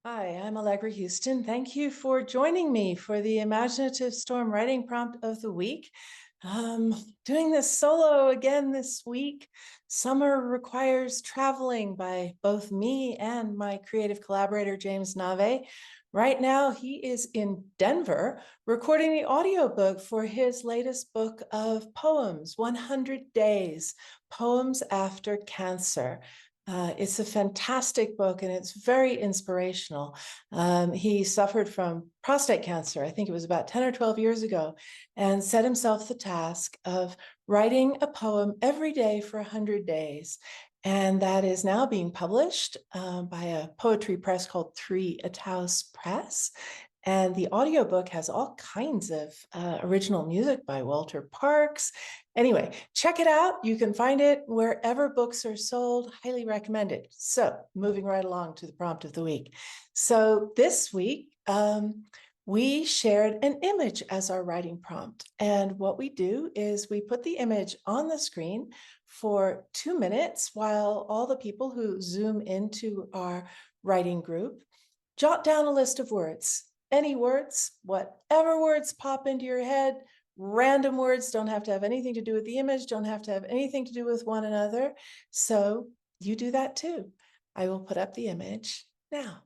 Hi, I'm Allegra Houston. Thank you for joining me for the Imaginative Storm Writing Prompt of the Week. Doing this solo again this week. Summer requires traveling by both me and my creative collaborator, James Navé. Right now, he is in Denver recording the audiobook for his latest book of poems, 100 Days, Poems After Cancer. It's a fantastic book and it's very inspirational. He suffered from prostate cancer, I think it was about 10 or 12 years ago, and set himself the task of writing a poem every day for 100 days. And that is now being published by a poetry press called Three Ataus Press. And the audiobook has all kinds of original music by Walter Parks. Anyway, check it out. You can find it wherever books are sold. Highly recommend it. So moving right along to the prompt of the week. So this week, we shared an image as our writing prompt. And what we do is we put the image on the screen for 2 minutes while all the people who Zoom into our writing group jot down a list of words. Any words, whatever words pop into your head, random words, don't have to have anything to do with the image, don't have to have anything to do with one another. So you do that too. I will put up the image now.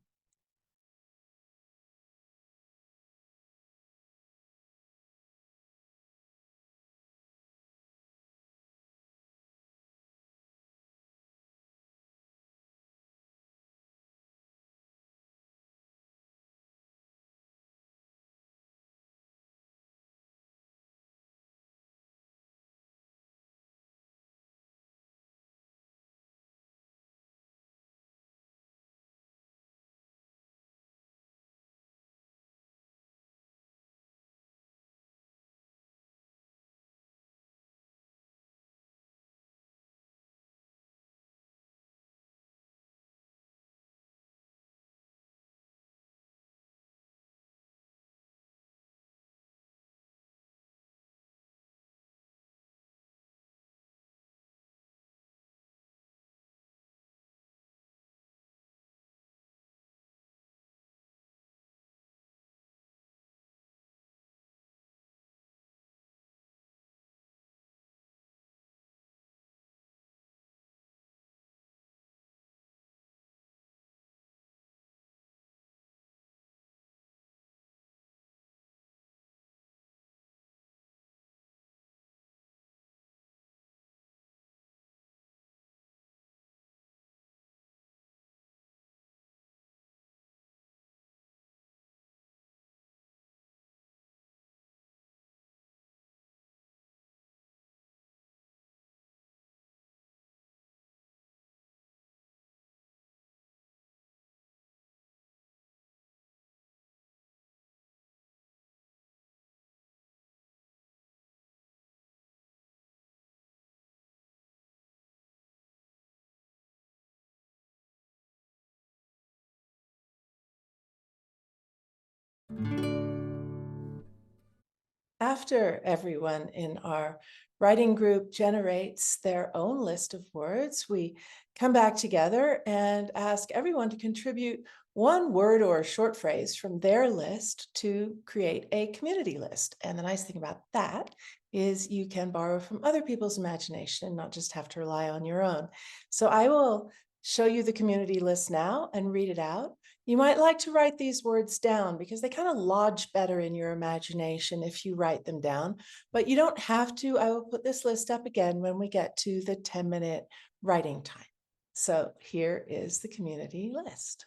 After everyone in our writing group generates their own list of words, we come back together and ask everyone to contribute one word or short phrase from their list to create a community list. And the nice thing about that is you can borrow from other people's imagination and not just have to rely on your own. So I will show you the community list now and read it out. You might like to write these words down because they kind of lodge better in your imagination if you write them down, but you don't have to. I will put this list up again when we get to the 10-minute writing time. So here is the community list.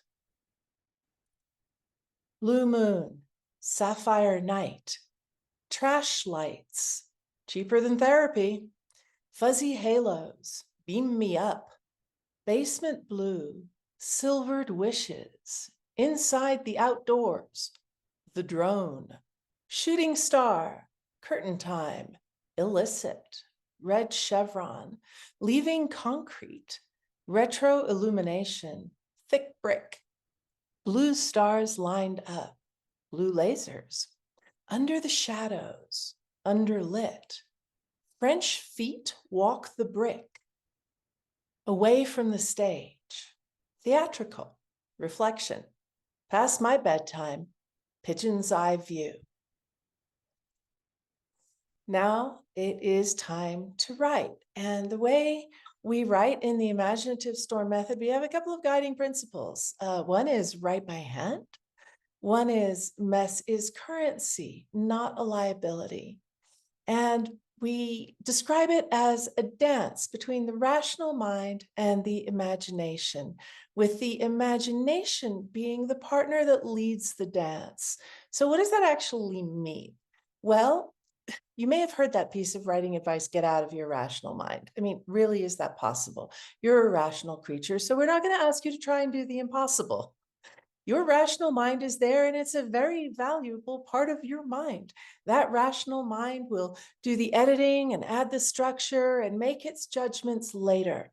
Blue moon, sapphire night, trash lights, cheaper than therapy, fuzzy halos, beam me up, basement blue, silvered wishes, inside the outdoors, the drone, shooting star, curtain time, illicit, red chevron, leaving concrete, retro illumination, thick brick, blue stars lined up, blue lasers, under the shadows, underlit, French feet walk the brick, away from the stage, theatrical, reflection, past my bedtime, pigeon's eye view. Now it is time to write. And the way we write in the Imaginative Storm method, we have a couple of guiding principles. One is write by hand. One is mess is currency, not a liability. And we describe it as a dance between the rational mind and the imagination, with the imagination being the partner that leads the dance. So what does that actually mean? Well, you may have heard that piece of writing advice, get out of your rational mind. I mean, really, is that possible? You're a rational creature, so we're not going to ask you to try and do the impossible. Your rational mind is there, and it's a very valuable part of your mind. That rational mind will do the editing and add the structure and make its judgments later.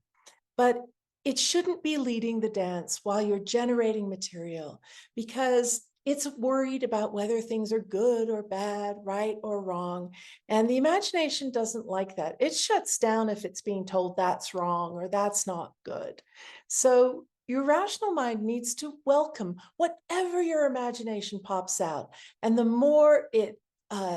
But it shouldn't be leading the dance while you're generating material, because it's worried about whether things are good or bad, right or wrong. And the imagination doesn't like that. It shuts down if it's being told that's wrong or that's not good. So your rational mind needs to welcome whatever your imagination pops out. And the more it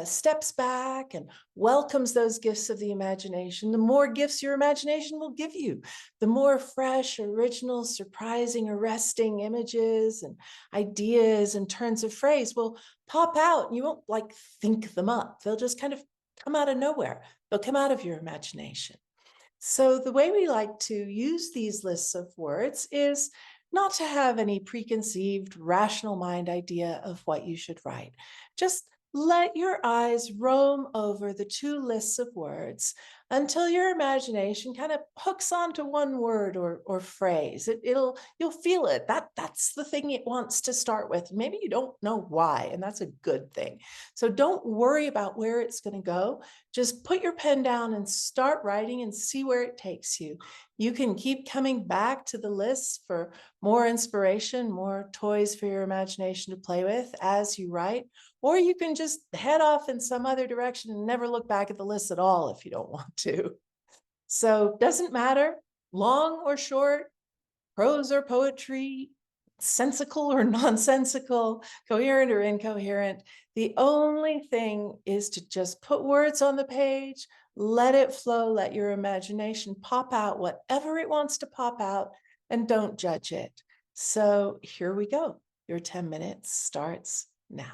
steps back and welcomes those gifts of the imagination, the more gifts your imagination will give you, the more fresh, original, surprising, arresting images and ideas and turns of phrase will pop out. And you won't like think them up. They'll just kind of come out of nowhere. They'll come out of your imagination. So the way we like to use these lists of words is not to have any preconceived rational mind idea of what you should write. Just let your eyes roam over the two lists of words until your imagination kind of hooks onto one word or phrase. You'll feel it. That's the thing it wants to start with. Maybe you don't know why, and that's a good thing. So don't worry about where it's going to go. Just put your pen down and start writing and see where it takes you. You can keep coming back to the lists for more inspiration, more toys for your imagination to play with as you write, or you can just head off in some other direction and never look back at the list at all if you don't want to. So doesn't matter, long or short, prose or poetry, sensical or nonsensical, coherent or incoherent. The only thing is to just put words on the page, let it flow, let your imagination pop out whatever it wants to pop out, and don't judge it. So here we go. Your 10 minutes starts now.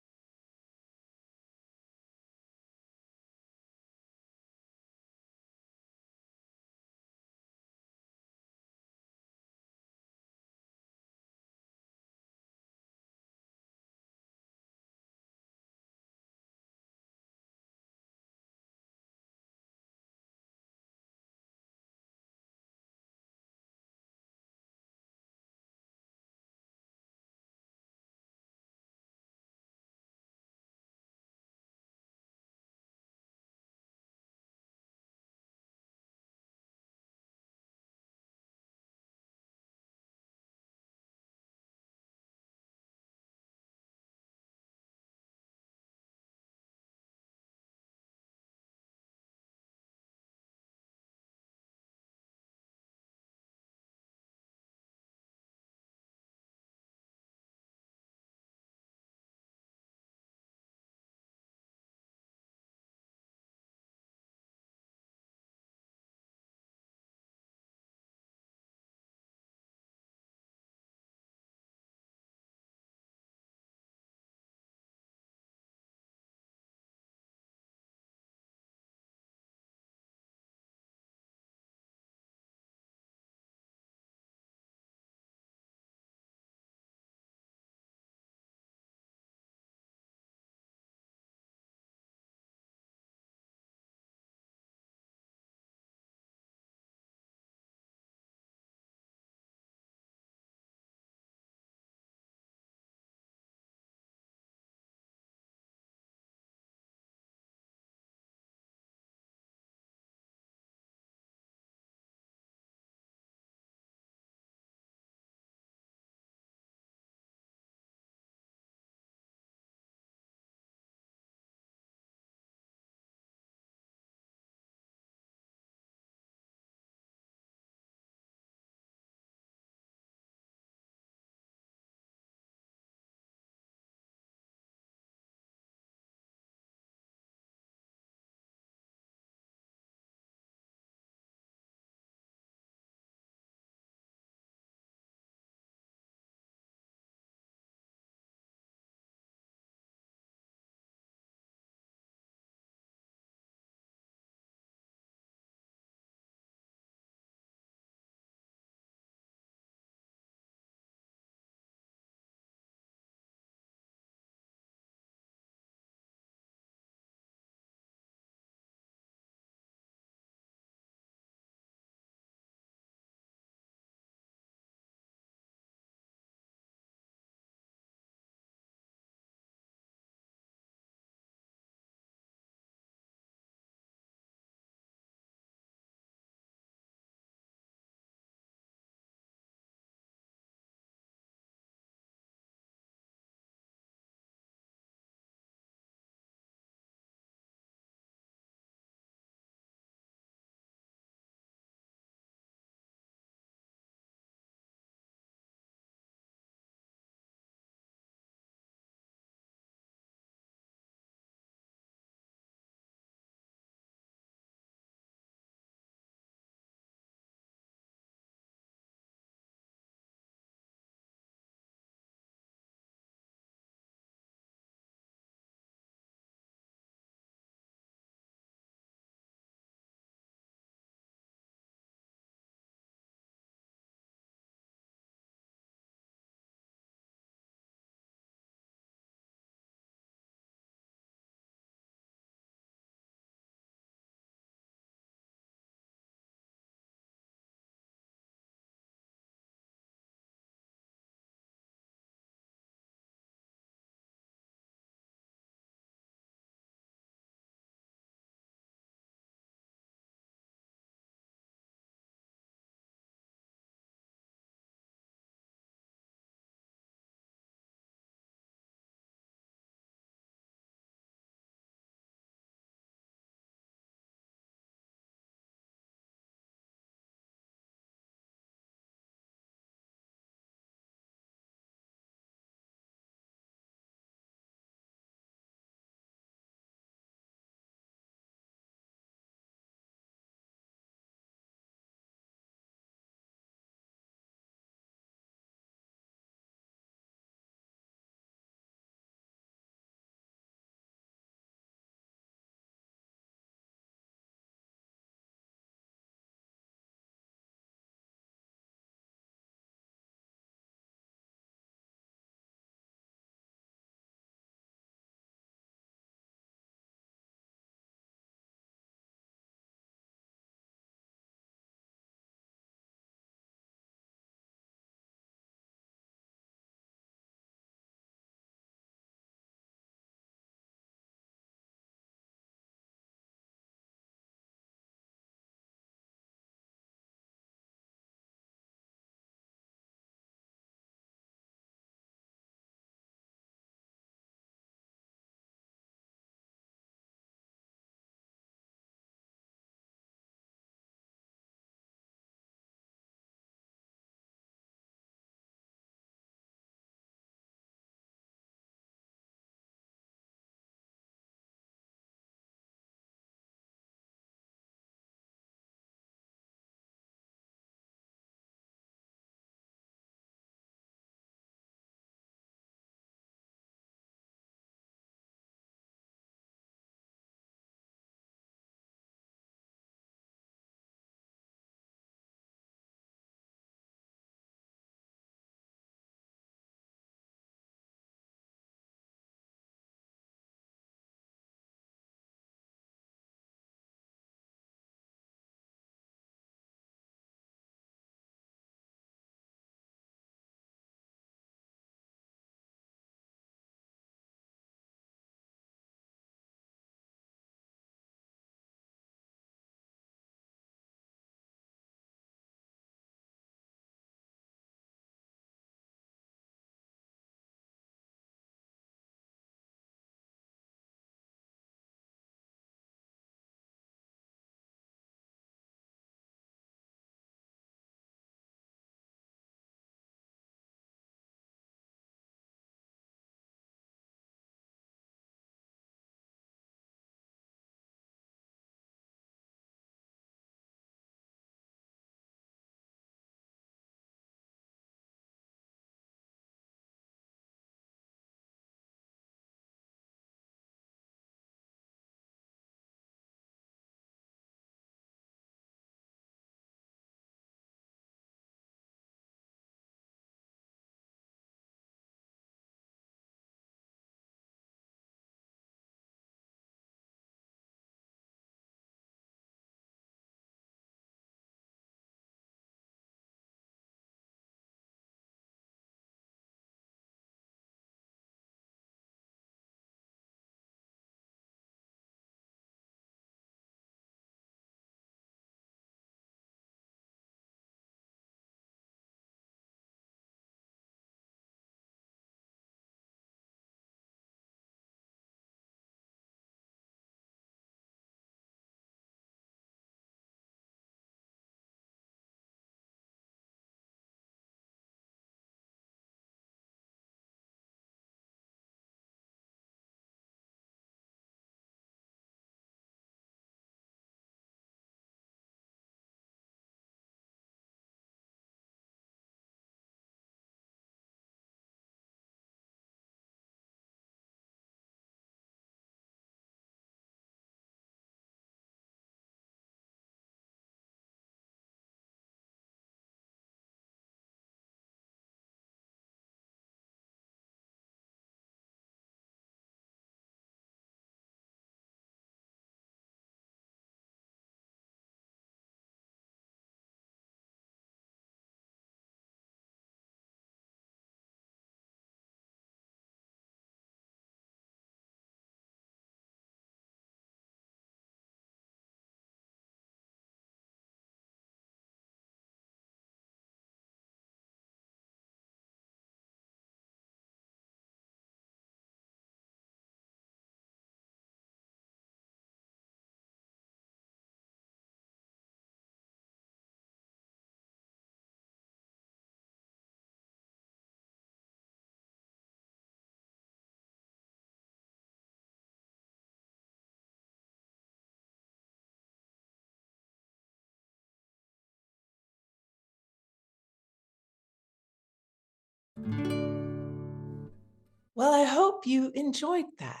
Well, I hope you enjoyed that.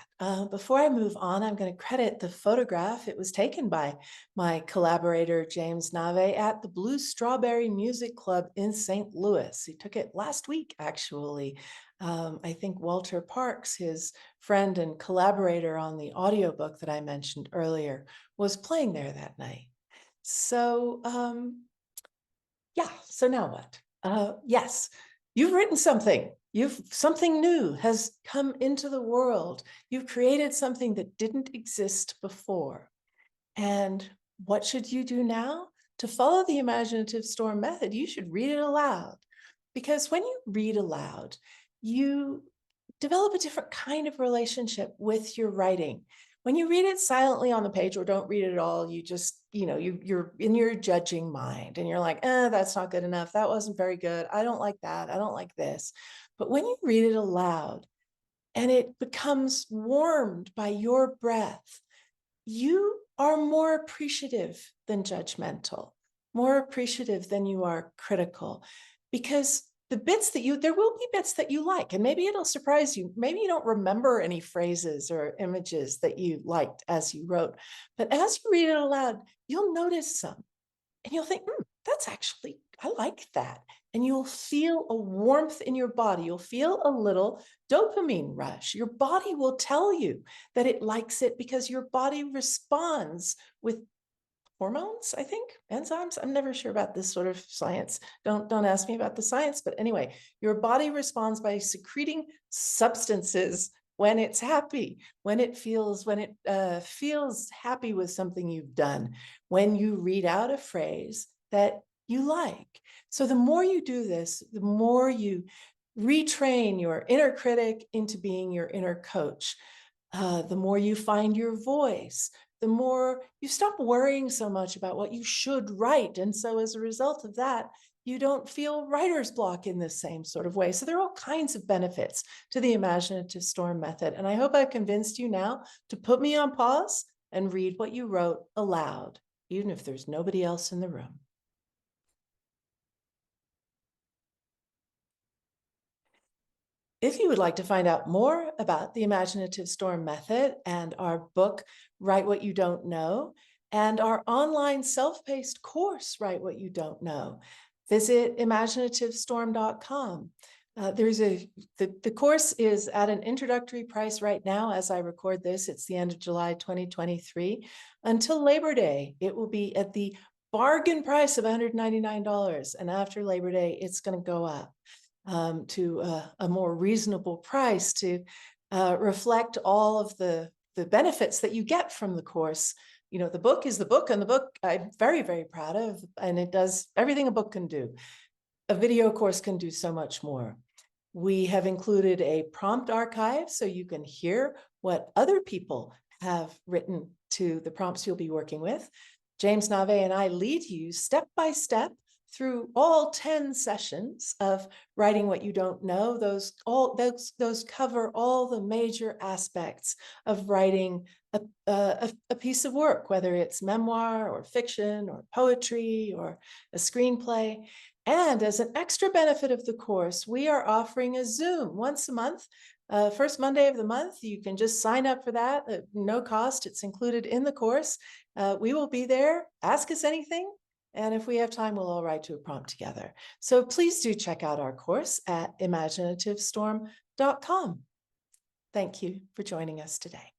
Before I move on, I'm going to credit the photograph. It was taken by my collaborator, James Navé, at the Blue Strawberry Music Club in St. Louis. He took it last week, actually. I think Walter Parks, his friend and collaborator on the audiobook that I mentioned earlier, was playing there that night. So, yeah, so now what? Yes, you've written something. Something new has come into the world. You've created something that didn't exist before. And what should you do now? To follow the imaginative storm method, you should read it aloud. Because when you read aloud, you develop a different kind of relationship with your writing. When you read it silently on the page or don't read it at all, you just, you're in your judging mind and you're like, that's not good enough. That wasn't very good. I don't like that. I don't like this. But when you read it aloud and it becomes warmed by your breath, you are more appreciative than judgmental, more appreciative than you are critical, because there will be bits that you like, and maybe it'll surprise you. Maybe you don't remember any phrases or images that you liked as you wrote, but as you read it aloud, you'll notice some and you'll think, that's actually, I like that. And you'll feel a warmth in your body. You'll feel a little dopamine rush. Your body will tell you that it likes it because your body responds with hormones, I think, enzymes. I'm never sure about this sort of science. Don't ask me about the science, but anyway, your body responds by secreting substances when it's happy, when it feels happy with something you've done, when you read out a phrase that you like. So the more you do this, the more you retrain your inner critic into being your inner coach. The more you find your voice, the more you stop worrying so much about what you should write. And so as a result of that, you don't feel writer's block in the same sort of way. So there are all kinds of benefits to the imaginative storm method. And I hope I've convinced you now to put me on pause and read what you wrote aloud, even if there's nobody else in the room. If you would like to find out more about the Imaginative Storm method and our book, Write What You Don't Know, and our online self-paced course, Write What You Don't Know, visit imaginativestorm.com. The course is at an introductory price right now as I record this. It's the end of July 2023. Until Labor Day, it will be at the bargain price of $199. And after Labor Day, it's going to go up to a more reasonable price to reflect all of the benefits that you get from the course. You know, the book is the book, and the book I'm very, very proud of, and it does everything a book can do. A video course can do so much more. We have included a prompt archive so you can hear what other people have written to the prompts you'll be working with. James Navé and I lead you step by step through all 10 sessions of Writing What You Don't Know. Those cover all the major aspects of writing a piece of work, whether it's memoir or fiction or poetry or a screenplay. And as an extra benefit of the course, we are offering a Zoom once a month. First Monday of the month, you can just sign up for that at no cost. It's included in the course. We will be there. Ask us anything. And if we have time, we'll all write to a prompt together. So please do check out our course at imaginativestorm.com. Thank you for joining us today.